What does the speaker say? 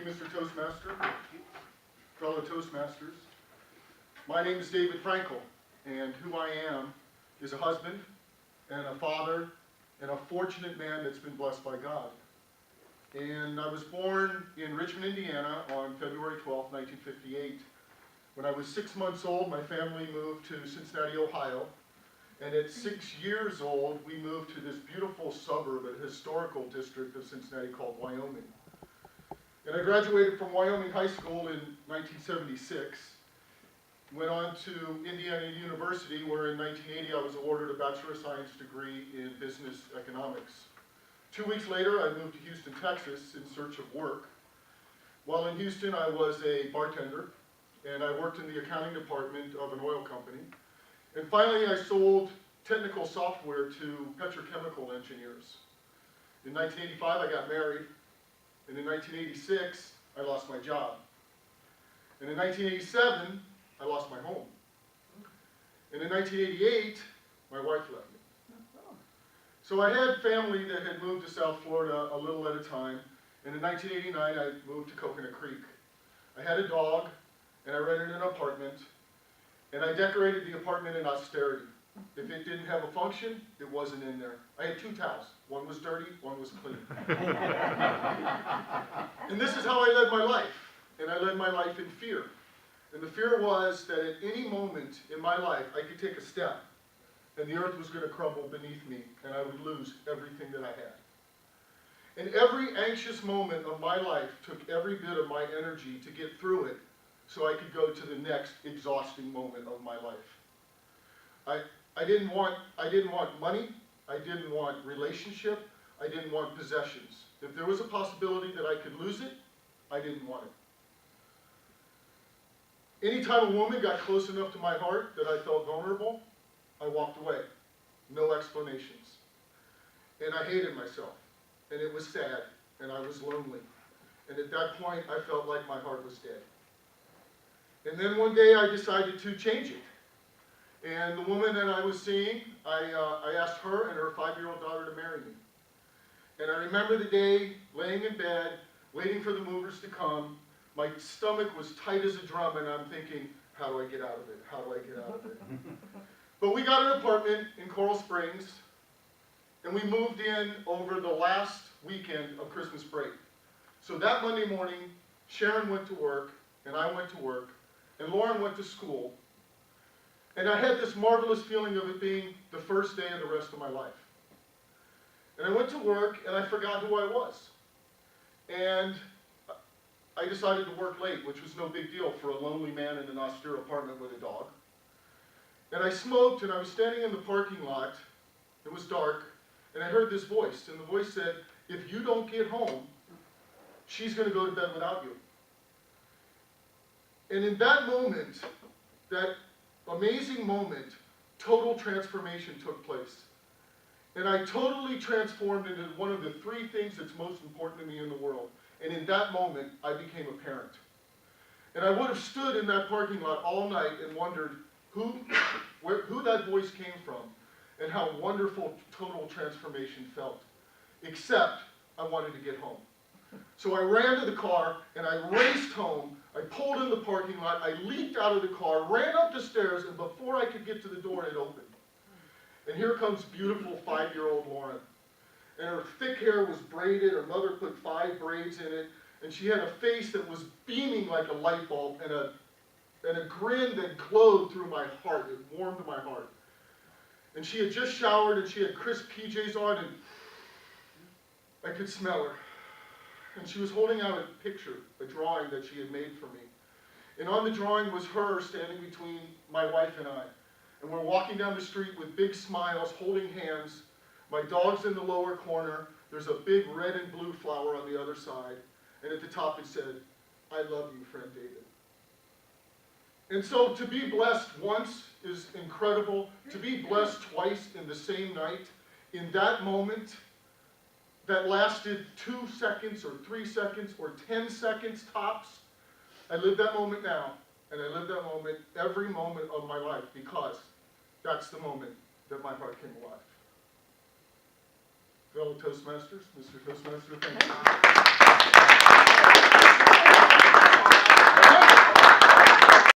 you, Mr. Toastmaster, fellow Toastmasters. My name is David Frankel, and who I am is a husband and a father and a fortunate man that's been blessed by God. And I was born in Richmond, Indiana on February 12, 1958. When I was 6 months old, my family moved to Cincinnati, Ohio. And at 6 years old, we moved to this beautiful suburb, a historical district of Cincinnati called Wyoming. And I graduated from Wyoming High School in 1976. Went on to Indiana University, where in 1980 I was awarded a Bachelor of Science degree in Business Economics. 2 weeks later, I moved to Houston, Texas in search of work. While in Houston, I was a bartender, and I worked in the accounting department of an oil company. And finally, I sold technical software to petrochemical engineers. In 1985, I got married. And in 1986, I lost my job. And in 1987, I lost my home. And in 1988, my wife left me. So I had family that had moved to South Florida a little at a time. And in 1989, I moved to Coconut Creek. I had a dog, and I rented an apartment. And I decorated the apartment in austerity. If it didn't have a function, it wasn't in there. I had 2 towels. One was dirty, one was clean. And this is how I led my life. And I led my life in fear. And the fear was that at any moment in my life, I could take a step, and the earth was going to crumble beneath me, and I would lose everything that I had. And every anxious moment of my life took every bit of my energy to get through it, so I could go to the next exhausting moment of my life. I didn't want money. I didn't want relationship. I didn't want possessions. If there was a possibility that I could lose it, I didn't want it. Anytime a woman got close enough to my heart that I felt vulnerable, I walked away. No explanations. And I hated myself. And it was sad. And I was lonely. And at that point, I felt like my heart was dead. And then one day I decided to change it. And the woman that I was seeing, I asked her and her 5-year-old daughter to marry me. And I remember the day, laying in bed, waiting for the movers to come. My stomach was tight as a drum, and I'm thinking, how do I get out of it? How do I get out of it? But we got an apartment in Coral Springs, and we moved in over the last weekend of Christmas break. So that Monday morning, Sharon went to work, and I went to work, and Lauren went to school. And I had this marvelous feeling of it being the first day of the rest of my life. And I went to work, and I forgot who I was. And I decided to work late, which was no big deal for a lonely man in an austere apartment with a dog. And I smoked, and I was standing in the parking lot. It was dark, and I heard this voice. And the voice said, if you don't get home, she's going to go to bed without you. And in that moment, that amazing moment, total transformation took place. And I totally transformed into one of the 3 things that's most important to me in the world. And in that moment, I became a parent. And I would have stood in that parking lot all night and wondered who that voice came from and how wonderful total transformation felt. Except I wanted to get home. So I ran to the car and I raced home. I pulled in the parking lot, I leaped out of the car, ran up the stairs, and before I could get to the door, it opened. And here comes beautiful 5-year-old Lauren. And her thick hair was braided, her mother put 5 braids in it, and she had a face that was beaming like a light bulb, and a grin that glowed through my heart. It warmed my heart. And she had just showered, and she had crisp PJs on, and I could smell her. And she was holding out a picture, a drawing that she had made for me. And on the drawing was her standing between my wife and I. And we're walking down the street with big smiles, holding hands. My dog's in the lower corner. There's a big red and blue flower on the other side. And at the top it said, I love you, friend David. And so to be blessed once is incredible. To be blessed twice in the same night, in that moment, that lasted 2 seconds or 3 seconds or 10 seconds tops. I live that moment now, and I live that moment every moment of my life because that's the moment that my heart came alive. Fellow Toastmasters, Mr. Toastmaster, thank you.